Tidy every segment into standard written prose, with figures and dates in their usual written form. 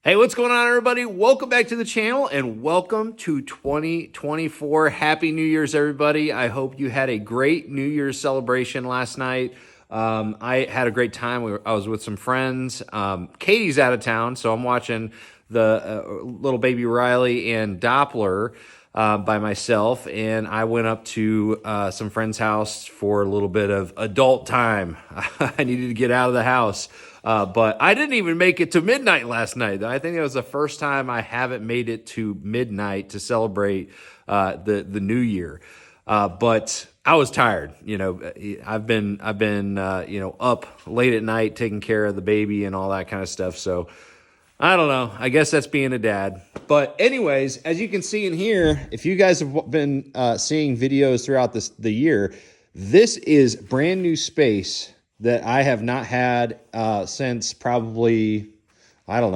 Hey, what's going on, everybody? Welcome back to the channel and welcome to 2024. Happy New Year's, everybody. I hope you had a great New Year's celebration last night. I had a great time. I was with some friends. Katie's out of town, so I'm watching the little baby Riley and Doppler by myself, and I went up to some friend's house for a little bit of adult time. I needed to get out of the house. But I didn't even make it to midnight last night. I think it was the first time I haven't made it to midnight to celebrate the new year. But I was tired. You know, I've been up late at night taking care of the baby and all that kind of stuff. So I don't know. I guess that's being a dad. But anyways, as you can see in here, if you guys have been seeing videos throughout the year, this is brand new space that I have not had since probably, I don't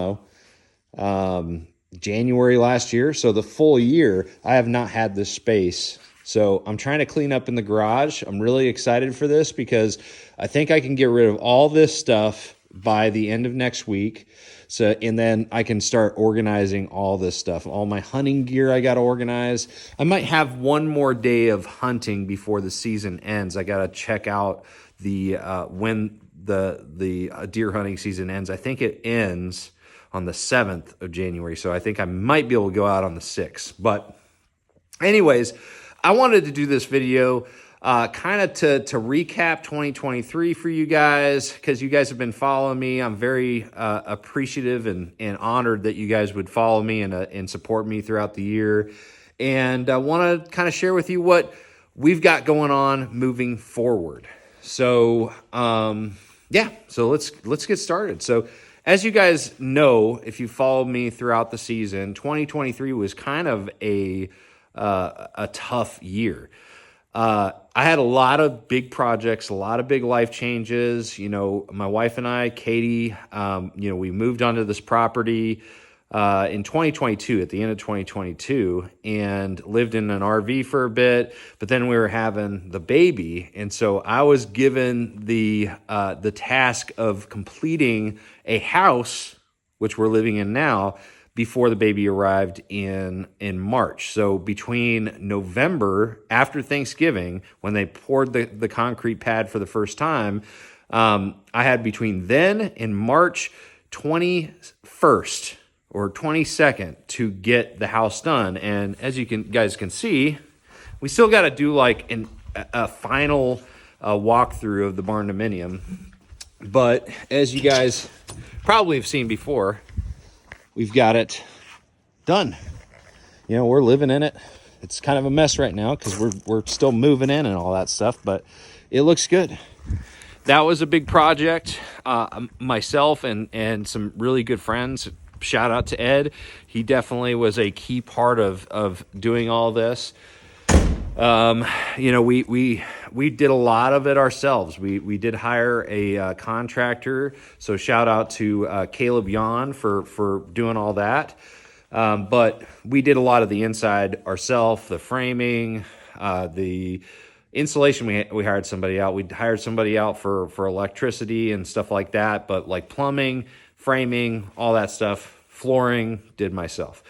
know, January last year. So the full year, I have not had this space. So I'm trying to clean up in the garage. I'm really excited for this because I think I can get rid of all this stuff by the end of next week. So, and then I can start organizing all this stuff. All my hunting gear I got to organize. I might have one more day of hunting before the season ends. I got to check out the when the deer hunting season ends. I think it ends on the 7th of January. So I think I might be able to go out on the 6th. But anyways, I wanted to do this video kind of to recap 2023 for you guys, because you guys have been following me. I'm very appreciative and honored that you guys would follow me and support me throughout the year. And I want to kind of share with you what we've got going on moving forward. So, yeah, so let's get started. So as you guys know, if you followed me throughout the season, 2023 was kind of a tough year. I had a lot of big projects, a lot of big life changes. You know, my wife and I, Katie, we moved onto this property in 2022, at the end of 2022, and lived in an RV for a bit, but then we were having the baby. And so I was given the task of completing a house, which we're living in now, before the baby arrived in March. So between November, after Thanksgiving, when they poured the concrete pad for the first time, I had between then and March 21st or 22nd to get the house done. And as you guys can see, we still got to do like a final walkthrough of the barn dominium. But as you guys probably have seen before, we've got it done. You know, we're living in it. It's kind of a mess right now because we're still moving in and all that stuff, but it looks good. That was a big project. Myself and some really good friends. Shout out to Ed. He definitely was a key part of doing all this. You know, we did a lot of it ourselves. We did hire a contractor. So shout out to Caleb Yon for doing all that. But we did a lot of the inside ourselves, the framing, the insulation. We hired somebody out. We hired somebody out for electricity and stuff like that. But like plumbing, framing, all that stuff, flooring, did myself.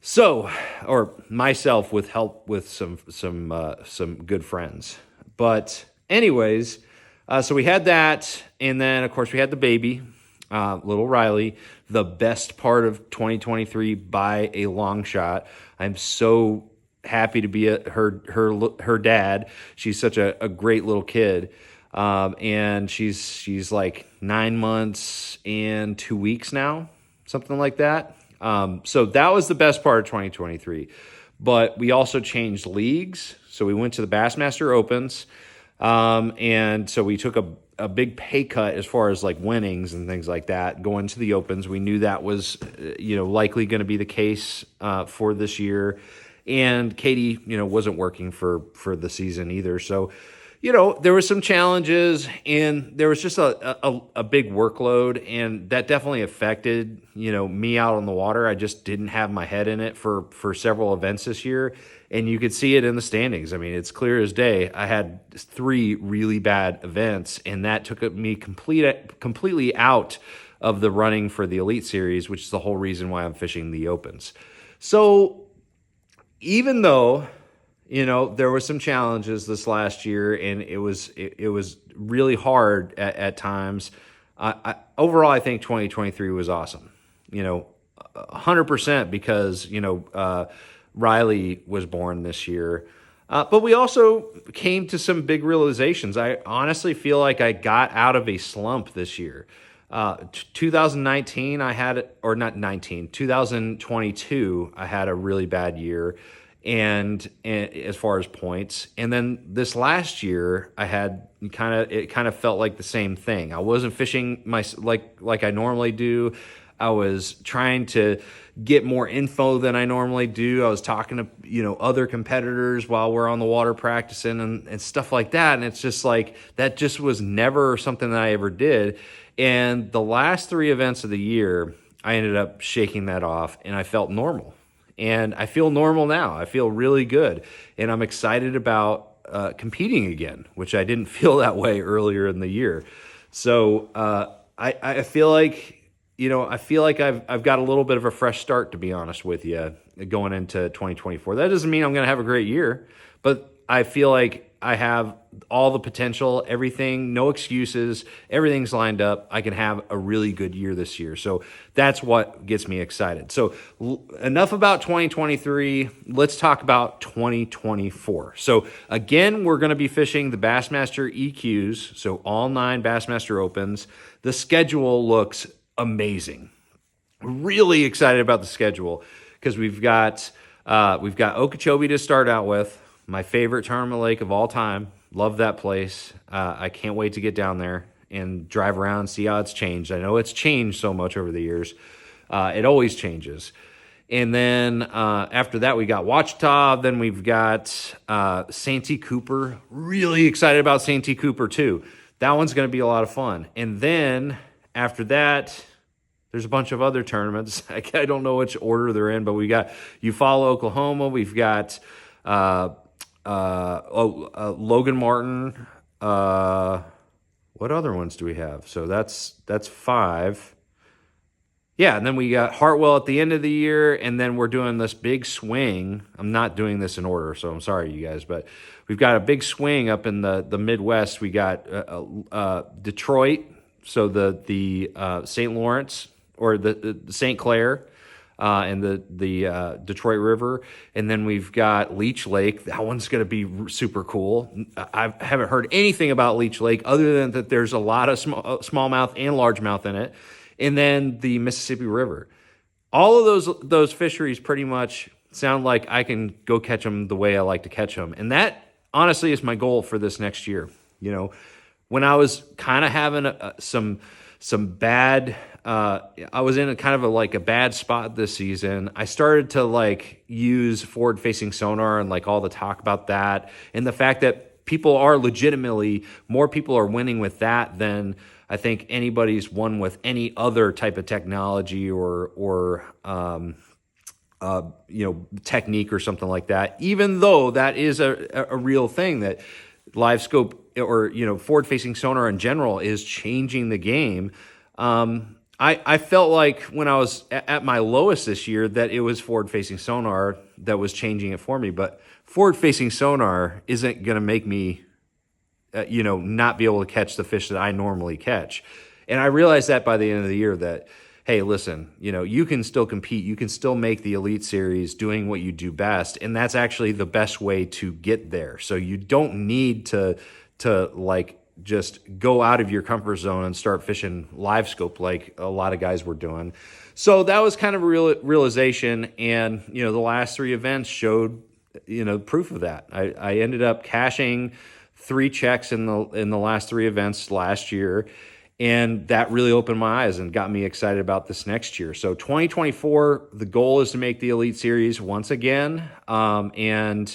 So, or myself with help with some good friends. But anyways, so we had that, and then of course we had the baby, little Riley, the best part of 2023 by a long shot. I'm so happy to be her dad. She's such a great little kid. And she's like 9 months and 2 weeks now, something like that. So that was the best part of 2023. But we also changed leagues. So we went to the Bassmaster Opens. And so we took a big pay cut as far as like winnings and things like that going to the Opens. We knew that was, likely going to be the case for this year. And Katie, wasn't working for the season either. So, there were some challenges, and there was just a big workload, and that definitely affected, me out on the water. I just didn't have my head in it for several events this year, and you could see it in the standings. I mean, it's clear as day. I had 3 really bad events, and that took me completely out of the running for the Elite Series, which is the whole reason why I'm fishing the Opens. So even though, there were some challenges this last year, and it was really hard at times, overall, I think 2023 was awesome. 100% because, Riley was born this year. But we also came to some big realizations. I honestly feel like I got out of a slump this year. 2019, 2022, I had a really bad year, and as far as points. And then this last year, I had it kind of felt like the same thing. I wasn't fishing like I normally do. I was trying to get more info than I normally do. I was talking to, other competitors while we're on the water practicing and stuff like that. And it's just like, that just was never something that I ever did. And the last 3 events of the year, I ended up shaking that off, and I felt normal. And I feel normal now. I feel really good. And I'm excited about competing again, which I didn't feel that way earlier in the year. So I feel like, I've got a little bit of a fresh start, to be honest with you, going into 2024. That doesn't mean I'm going to have a great year, but I feel like I have all the potential, everything, no excuses, everything's lined up. I can have a really good year this year. So that's what gets me excited. So enough about 2023. Let's talk about 2024. So again, we're going to be fishing the Bassmaster EQs, so all 9 Bassmaster Opens. The schedule looks amazing. Really excited about the schedule because we've got Okeechobee to start out with, my favorite tournament lake of all time. Love that place. I can't wait to get down there and drive around, see how it's changed. I know it's changed so much over the years. It always changes. And then after that, we got Ouachita. Then we've got Santee Cooper. Really excited about Santee Cooper too. That one's going to be a lot of fun. And then after that, there's a bunch of other tournaments. I don't know which order they're in, but we got Eufaula, Oklahoma. We've got Logan Martin. What other ones do we have? So that's 5. Yeah, and then we got Hartwell at the end of the year, and then we're doing this big swing. I'm not doing this in order, so I'm sorry, you guys, but we've got a big swing up in the Midwest. We got Detroit, so the St. Lawrence or the St. Clair, and the Detroit River, and then we've got Leech Lake. That one's going to be super cool. I haven't heard anything about Leech Lake other than that there's a lot of smallmouth and largemouth in it. And then the Mississippi River. All of those fisheries pretty much sound like I can go catch them the way I like to catch them. And that, honestly, is my goal for this next year. When I was kind of having some bad, I was in a kind of a bad spot this season. I started to use forward-facing sonar and all the talk about that. And the fact that more people are winning with that than I think anybody's won with any other type of technology or technique or something like that, even though that is a real thing, that live scope or forward-facing sonar in general is changing the game. I felt like when I was at my lowest this year that it was forward-facing sonar that was changing it for me, but forward-facing sonar isn't going to make me not be able to catch the fish that I normally catch. And I realized that by the end of the year that, hey, listen, you can still compete. You can still make the Elite Series doing what you do best. And that's actually the best way to get there. So you don't need to just go out of your comfort zone and start fishing live scope like a lot of guys were doing. So that was kind of a realization. And, the last 3 events showed, proof of that. I ended up cashing 3 checks in the last 3 events last year, and that really opened my eyes and got me excited about this next year. So 2024, the goal is to make the Elite Series once again, and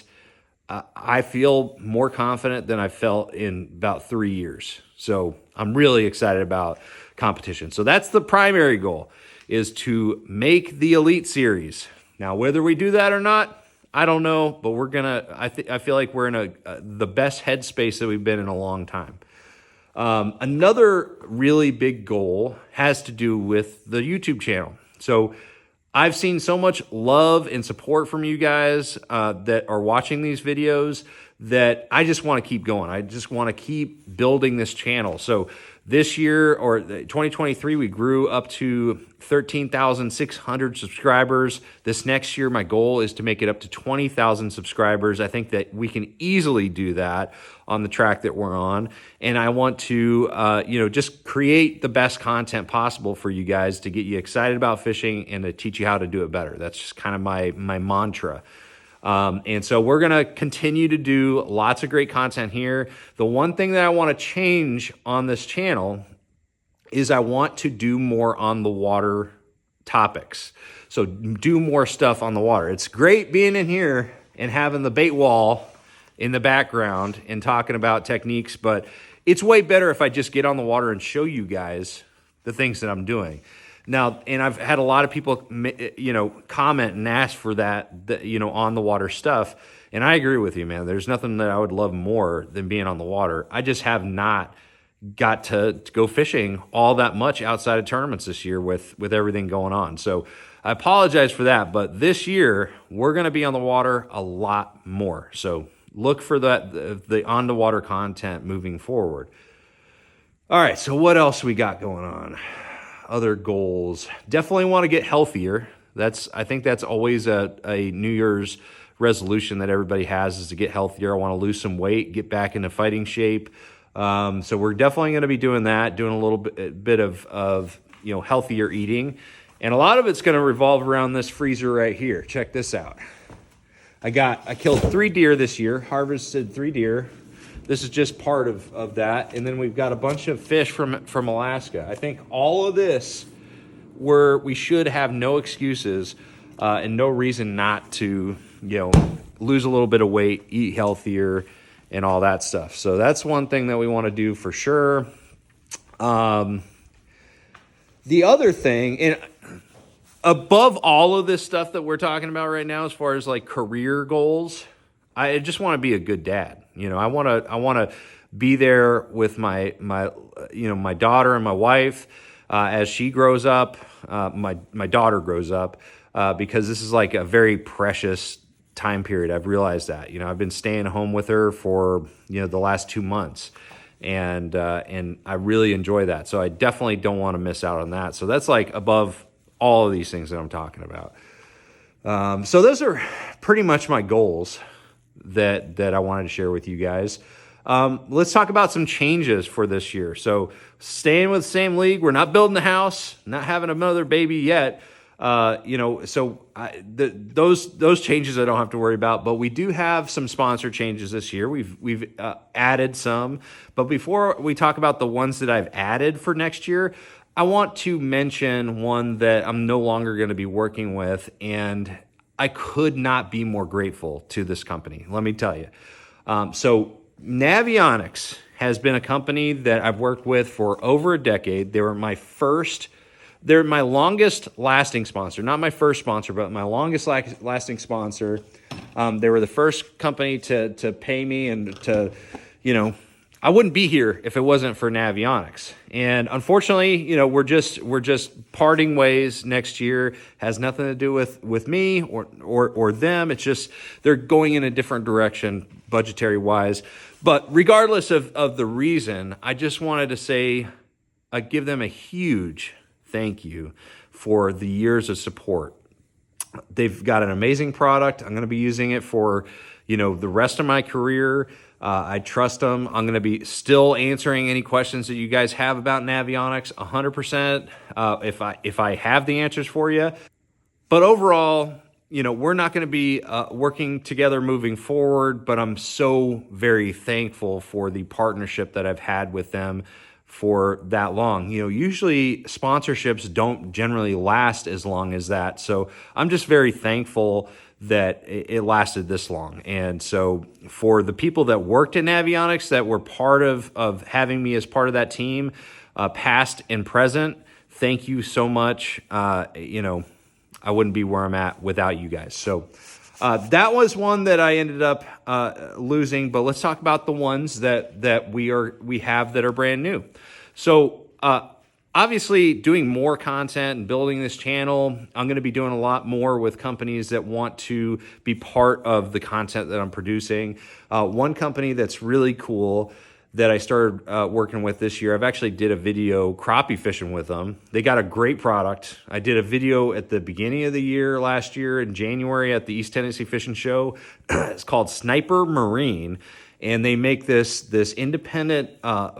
I feel more confident than I felt in about 3 years. So I'm really excited about competition. So that's the primary goal, is to make the Elite Series. Now, whether we do that or not, I don't know, but we're gonna. I feel like we're in the best headspace that we've been in a long time. Another really big goal has to do with the YouTube channel. So I've seen so much love and support from you guys that are watching these videos that I just want to keep going. I just want to keep building this channel. So this year, or 2023, we grew up to 13,600 subscribers. This next year, my goal is to make it up to 20,000 subscribers. I think that we can easily do that on the track that we're on. And I want to, just create the best content possible for you guys to get you excited about fishing and to teach you how to do it better. That's just kind of my mantra. And so we're going to continue to do lots of great content here. The one thing that I want to change on this channel is I want to do more on the water topics. So do more stuff on the water. It's great being in here and having the bait wall in the background and talking about techniques, but it's way better if I just get on the water and show you guys the things that I'm doing. Now, and I've had a lot of people, comment and ask for that, on the water stuff. And I agree with you, man. There's nothing that I would love more than being on the water. I just have not got to go fishing all that much outside of tournaments this year with everything going on. So I apologize for that. But this year, we're going to be on the water a lot more. So look for the on the water content moving forward. All right. So what else we got going on? Other goals. Definitely want to get healthier. I think that's always a New Year's resolution that everybody has, is to get healthier. I want to lose some weight, get back into fighting shape. So we're definitely going to be doing that, doing a little bit of healthier eating. And a lot of it's going to revolve around this freezer right here. Check this out. I killed 3 deer this year, harvested 3 deer. This is just part of that. And then we've got a bunch of fish from Alaska. I think all of this, we should have no excuses and no reason not to, lose a little bit of weight, eat healthier, and all that stuff. So that's one thing that we want to do for sure. The other thing, and above all of this stuff that we're talking about right now, as far as like career goals, I just want to be a good dad. I want to be there with my daughter and my wife as she grows up, my daughter grows up, because this is like a very precious time period. I've realized that. I've been staying home with her for the last 2 months, and I really enjoy that. So I definitely don't want to miss out on that. So that's like above all of these things that I'm talking about. So those are pretty much my goals that I wanted to share with you guys. Let's talk about some changes for this year. So staying with the same league, we're not building a house, not having another baby yet. Those changes I don't have to worry about, but we do have some sponsor changes this year. We've added some, but before we talk about the ones that I've added for next year, I want to mention one that I'm no longer going to be working with, and I could not be more grateful to this company. Let me tell you. So Navionics has been a company that I've worked with for over a decade. They're my longest lasting sponsor, not my first sponsor, but my longest lasting sponsor. They were the first company to pay me and to, I wouldn't be here if it wasn't for Navionics. And unfortunately, we're just parting ways next year. Has nothing to do with me or them. It's just they're going in a different direction budgetary wise. But regardless of the reason, I just wanted to say, give them a huge thank you for the years of support. They've got an amazing product. I'm going to be using it for, the rest of my career. I trust them. I'm going to be still answering any questions that you guys have about Navionics 100%, if I have the answers for you. But overall, we're not going to be working together moving forward, but I'm so very thankful for the partnership that I've had with them for that long. Usually sponsorships don't generally last as long as that. So I'm just very thankful that it lasted this long. And so for the people that worked in Navionics that were part of having me as part of that team, past and present, thank you so much. I wouldn't be where I'm at without you guys. So That was one that I ended up losing, but let's talk about the ones that we have that are brand new. So obviously doing more content and building this channel, I'm going to be doing a lot more with companies that want to be part of the content that I'm producing. One company that's really cool that I started working with this year, I've actually did a video crappie fishing with them. They got a great product. I did a video at the beginning of the year last year in January at the East Tennessee Fishing Show. It's called Sniper Marine, and they make this independent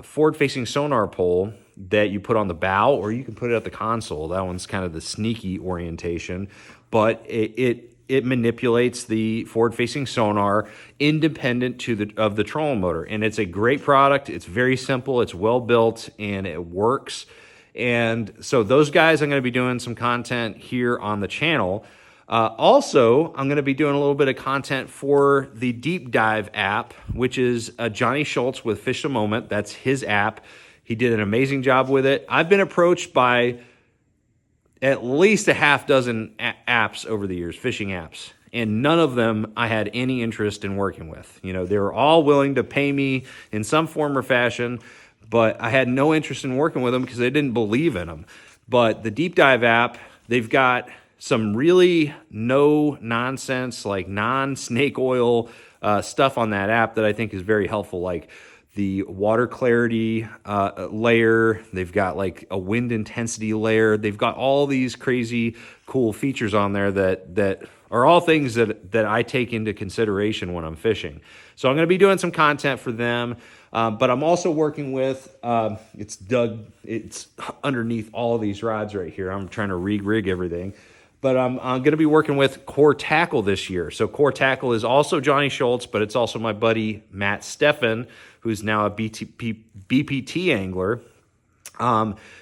forward-facing sonar pole that you put on the bow, or you can put it at the console. That one's kind of the sneaky orientation, but it manipulates the forward-facing sonar independent of the trolling motor. And it's a great product. It's very simple. It's well built, and it works. And so those guys, I'm going to be doing some content here on the channel. Also, I'm going to be doing a little bit of content for the Deep Dive app, which is Johnny Schultz with Fish the Moment. That's his app. He did an amazing job with it. I've been approached by at least a half dozen apps over the years, fishing apps, and none of them I had any interest in working with. You know, they were all willing to pay me in some form or fashion, but I had no interest in working with them because they didn't believe in them. But the Deep Dive app, they've got some really no nonsense, like non-snake oil stuff on that app that I think is very helpful, like the water clarity layer. They've got like a wind intensity layer. They've got all these crazy cool features on there that are all things that I take into consideration when I'm fishing. So I'm going to be doing some content for them, but I'm also working with, it's underneath all of these rods right here. I'm trying to rig everything. But I'm going to be working with Core Tackle this year. So Core Tackle is also Johnny Schultz, but it's also my buddy Matt Steffen, who's now a BPT angler.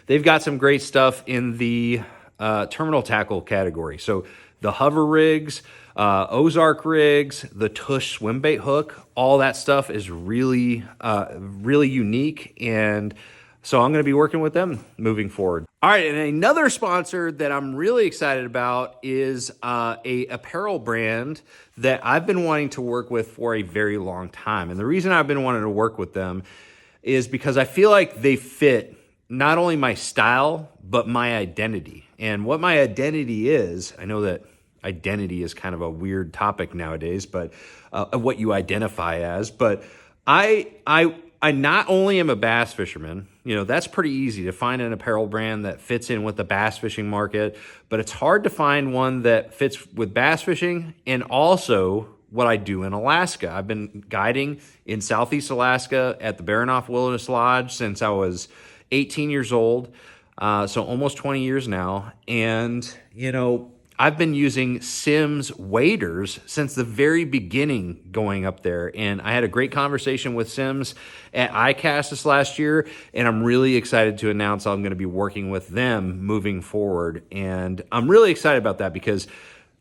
They've got some great stuff in the terminal tackle category. So the hover rigs, Ozark rigs, the Tush swim bait hook, all that stuff is really unique, and so I'm going to be working with them moving forward. All right, and another sponsor that I'm really excited about is a apparel brand that I've been wanting to work with for a very long time. And the reason I've been wanting to work with them is because I feel like they fit not only my style, but my identity. And what my identity is, I know that identity is kind of a weird topic nowadays, but what you identify as, but I not only am a bass fisherman, you know, that's pretty easy to find an apparel brand that fits in with the bass fishing market, but it's hard to find one that fits with bass fishing and also what I do in Alaska. I've been guiding in Southeast Alaska at the Burghoff Wilderness Lodge since I was 18 years old, so almost 20 years now. And, you know, I've been using Simms waders since the very beginning going up there. And I had a great conversation with Simms at ICAST this last year, and I'm really excited to announce I'm going to be working with them moving forward. And I'm really excited about that because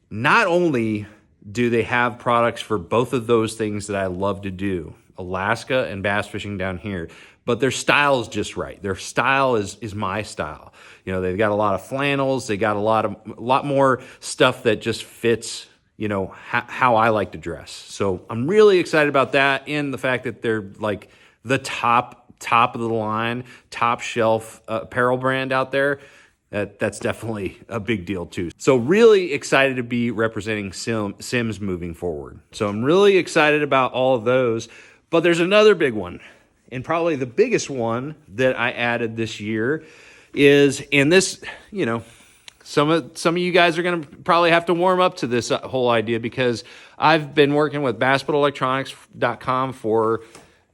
not only do they have products for both of those things that I love to do, Alaska and bass fishing down here, but their style is just right. Their style is my style. You know, they've got a lot of flannels. They got a lot more stuff that just fits, you know, how I like to dress. So I'm really excited about that, and the fact that they're like the top of the line, top shelf apparel brand out there. That's definitely a big deal too. So really excited to be representing Simms moving forward. So I'm really excited about all of those. But there's another big one, and probably the biggest one that I added this year is, and this, you know, some of you guys are going to probably have to warm up to this whole idea, because I've been working with BassBoatElectronics.com for,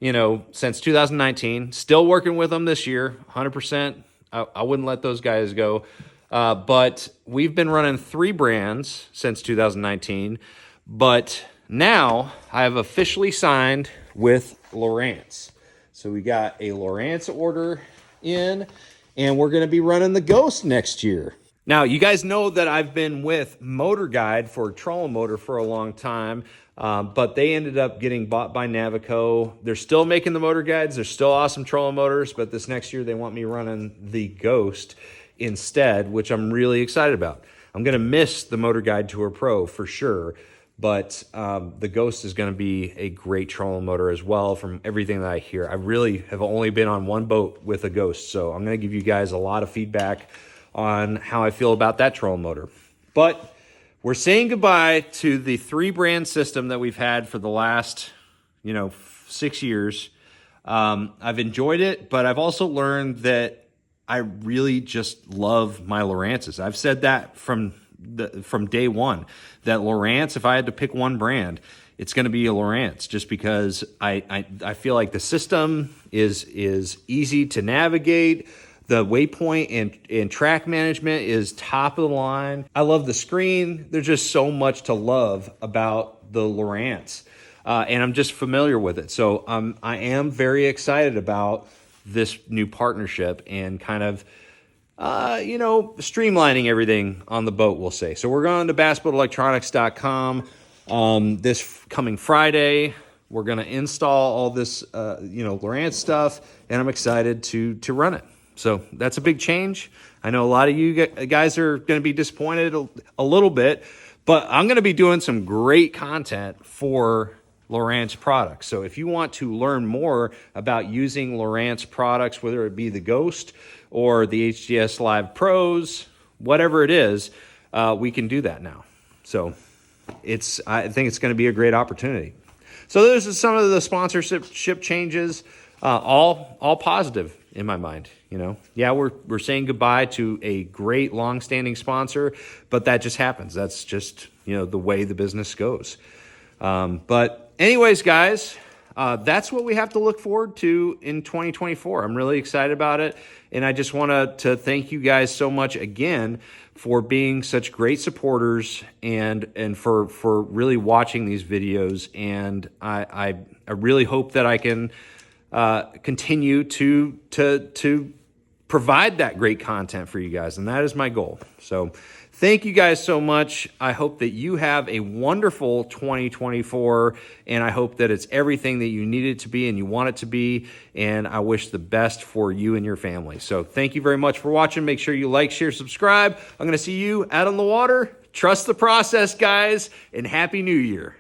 you know, since 2019. Still working with them this year, 100%. I wouldn't let those guys go. But we've been running 3 brands since 2019. But now I have officially signed with Lowrance. So we got a Lowrance order in, and we're going to be running the Ghost next year. Now, you guys know that I've been with Motor Guide for trolling motor for a long time, but they ended up getting bought by Navico. They're still making the Motor Guides. They're still awesome trolling motors, but this next year they want me running the Ghost instead, which I'm really excited about. I'm going to miss the Motor Guide Tour Pro for sure, But the Ghost is going to be a great trolling motor as well from everything that I hear. I really have only been on one boat with a Ghost, so I'm going to give you guys a lot of feedback on how I feel about that trolling motor. But we're saying goodbye to the 3-brand system that we've had for the last, 6 years. I've enjoyed it, but I've also learned that I really just love my Lowrances. I've said that from day one, that Lowrance, if I had to pick one brand, it's going to be a Lowrance, just because I feel like the system is easy to navigate. The waypoint and track management is top of the line. I love the screen. There's just so much to love about the Lowrance, and I'm just familiar with it. So I am very excited about this new partnership and kind of streamlining everything on the boat, we'll say. So we're going to bassboatelectronics.com this coming Friday. We're going to install all this, Lowrance stuff, and I'm excited to run it. So that's a big change. I know a lot of you guys are going to be disappointed a little bit, but I'm going to be doing some great content for Lowrance products. So if you want to learn more about using Lowrance products, whether it be the Ghost or the HDS Live Pros, whatever it is, we can do that now. So I think it's going to be a great opportunity. So those are some of the sponsorship changes, all positive in my mind. Yeah, we're saying goodbye to a great long-standing sponsor, but that just happens. That's just the way the business goes. But anyways, guys, that's what we have to look forward to in 2024. I'm really excited about it, and I just want to thank you guys so much again for being such great supporters and for really watching these videos. And I really hope that I can continue to provide that great content for you guys, and that is my goal. So thank you guys so much. I hope that you have a wonderful 2024, and I hope that it's everything that you need it to be and you want it to be, and I wish the best for you and your family. So thank you very much for watching. Make sure you like, share, subscribe. I'm going to see you out on the water. Trust the process, guys, and Happy New Year.